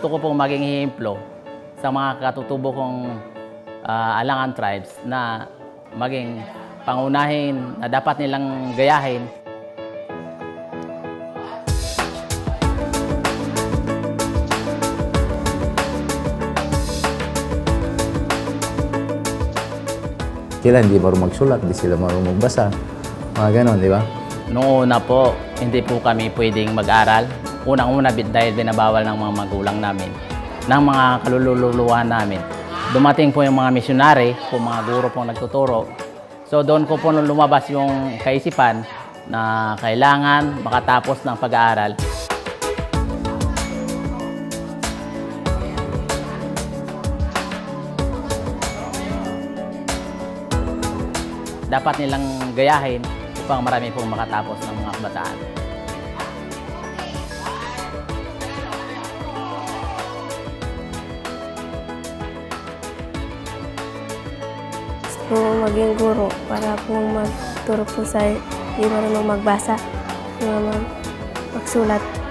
gusto ko pong maging ehemplo sa mga katutubo kong Alangan tribes na maging pangunahin na dapat nilang gayahin. Sila hindi marunong magsulat, hindi sila marunong magbasa. Mga ganon, di ba? Noong una po, hindi po kami pwedeng mag-aral. Unang-una dahil binabawal ng mga magulang namin, ng mga kalululuhan namin. Dumating po yung mga misyonary, po mga guro pong nagtuturo. So doon ko po lumabas yung kaisipan na kailangan makatapos ng pag-aaral. Dapat nilang gayahin upang marami pong makatapos ng mga kabataan. Gusto po maging guro para po magturo po sa hindi marunong magbasa, magsulat.